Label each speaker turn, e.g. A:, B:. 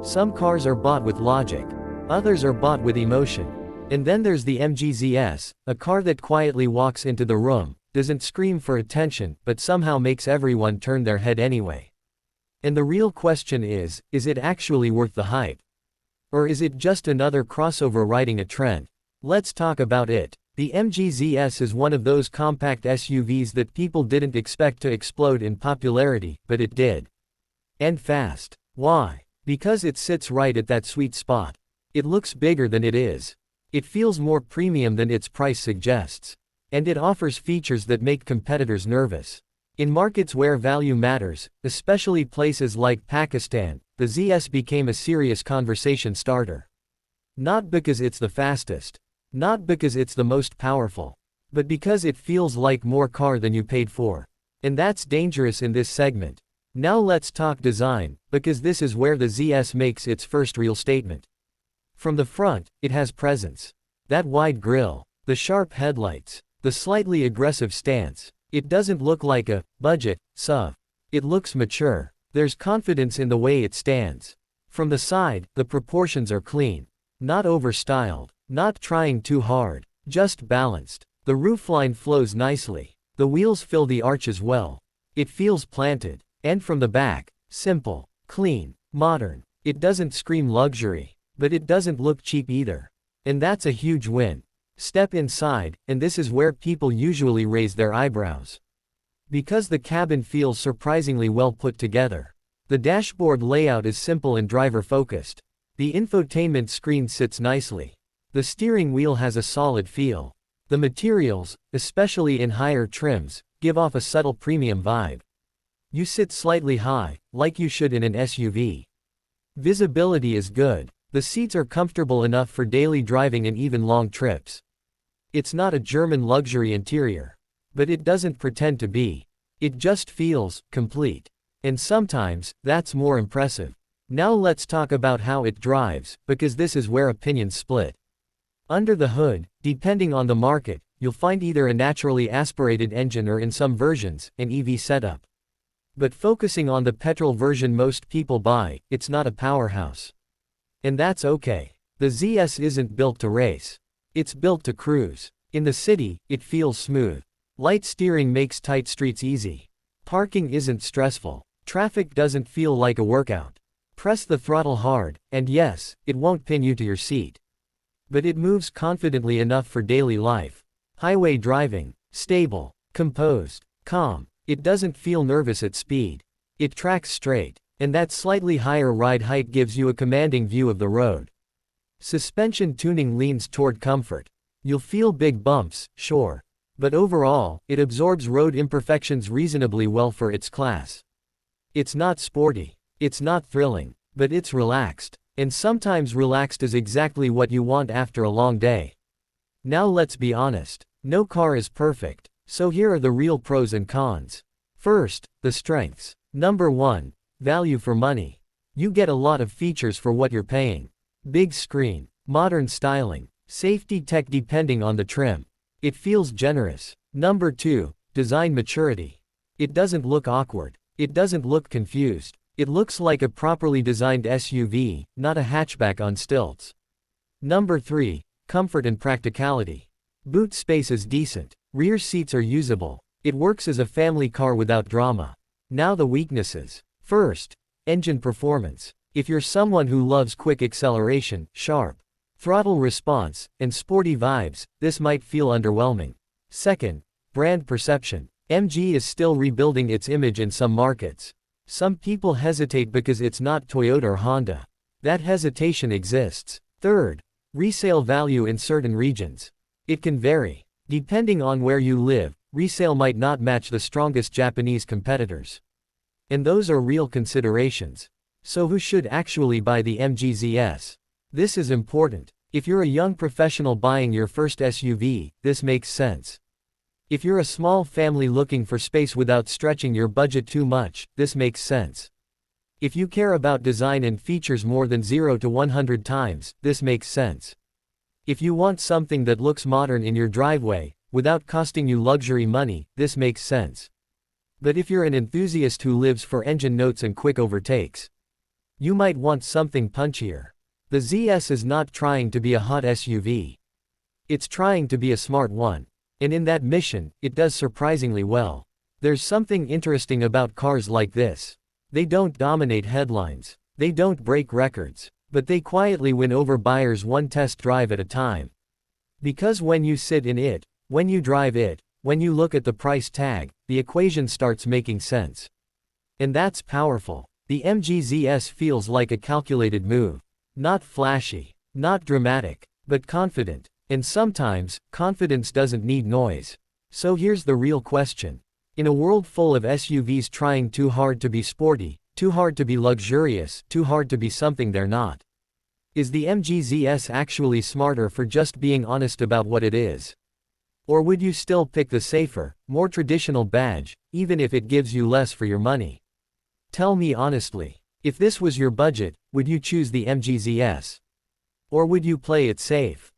A: Some cars are bought with logic. Others are bought with emotion. And then there's the MGZS, a car that quietly walks into the room, doesn't scream for attention, but somehow makes everyone turn their head anyway. And the real question is it actually worth the hype? Or is it just another crossover riding a trend? Let's talk about it. The MGZS is one of those compact SUVs that people didn't expect to explode in popularity, but it did. And fast. Why? Because it sits right at that sweet spot. It looks bigger than it is. It feels more premium than its price suggests. And it offers features that make competitors nervous. In markets where value matters, especially places like Pakistan, the ZS became a serious conversation starter. Not because it's the fastest. Not because it's the most powerful. But because it feels like more car than you paid for. And that's dangerous in this segment. Now let's talk design, because this is where the ZS makes its first real statement. From the front, it has presence. That wide grille, the sharp headlights, the slightly aggressive stance. It doesn't look like a budget SUV. It looks mature. There's confidence in the way it stands. From the side, the proportions are clean. Not overstyled. Not trying too hard. Just balanced. The roofline flows nicely. The wheels fill the arches well. It feels planted. And from the back, simple, clean, modern. It doesn't scream luxury. But it doesn't look cheap either. And that's a huge win. Step inside, and this is where people usually raise their eyebrows. Because the cabin feels surprisingly well put together. The dashboard layout is simple and driver-focused. The infotainment screen sits nicely. The steering wheel has a solid feel. The materials, especially in higher trims, give off a subtle premium vibe. You sit slightly high, like you should in an SUV. Visibility is good. The seats are comfortable enough for daily driving and even long trips. It's not a German luxury interior. But it doesn't pretend to be. It just feels complete. And sometimes, that's more impressive. Now let's talk about how it drives, because this is where opinions split. Under the hood, depending on the market, you'll find either a naturally aspirated engine or in some versions, an EV setup. But focusing on the petrol version most people buy, it's not a powerhouse. And that's okay. The ZS isn't built to race. It's built to cruise. In the city, it feels smooth. Light steering makes tight streets easy. Parking isn't stressful. Traffic doesn't feel like a workout. Press the throttle hard, and yes, it won't pin you to your seat. But it moves confidently enough for daily life. Highway driving, stable, composed, calm. It doesn't feel nervous at speed. It tracks straight, and that slightly higher ride height gives you a commanding view of the road. Suspension tuning leans toward comfort. You'll feel big bumps, sure. But overall, it absorbs road imperfections reasonably well for its class. It's not sporty. It's not thrilling. But it's relaxed. And sometimes relaxed is exactly what you want after a long day. Now let's be honest. No car is perfect. So here are the real pros and cons. First, the strengths. Number 1. Value for money. You get a lot of features for what you're paying. Big screen. Modern styling. Safety tech depending on the trim. It feels generous. Number 2. Design maturity. It doesn't look awkward. It doesn't look confused. It looks like a properly designed SUV, not a hatchback on stilts. Number 3. Comfort and practicality. Boot space is decent. Rear seats are usable. It works as a family car without drama. Now the weaknesses. First, engine performance. If you're someone who loves quick acceleration, sharp throttle response, and sporty vibes, this might feel underwhelming. Second, brand perception. MG is still rebuilding its image in some markets. Some people hesitate because it's not Toyota or Honda. That hesitation exists. Third, resale value in certain regions. It can vary. Depending on where you live, resale might not match the strongest Japanese competitors. And those are real considerations. So who should actually buy the MGZS? This is important. If you're a young professional buying your first SUV, this makes sense. If you're a small family looking for space without stretching your budget too much, this makes sense. If you care about design and features more than 0 to 100 times, this makes sense. If you want something that looks modern in your driveway, without costing you luxury money, this makes sense. But if you're an enthusiast who lives for engine notes and quick overtakes, You might want something punchier. The ZS is not trying to be a hot SUV. It's trying to be a smart one. And in that mission, it does surprisingly well. There's something interesting about cars like this. They don't dominate headlines. They don't break records. But they quietly win over buyers one test drive at a time. Because when you sit in it, when you drive it, when you look at the price tag, the equation starts making sense. And that's powerful. The MG ZS feels like a calculated move. Not flashy, not dramatic, but confident. And sometimes, confidence doesn't need noise. So here's the real question. In a world full of SUVs trying too hard to be sporty, too hard to be luxurious, too hard to be something they're not, is the MG ZS actually smarter for just being honest about what it is? Or would you still pick the safer, more traditional badge, even if it gives you less for your money? Tell me honestly, if this was your budget, would you choose the MG ZS? Or would you play it safe?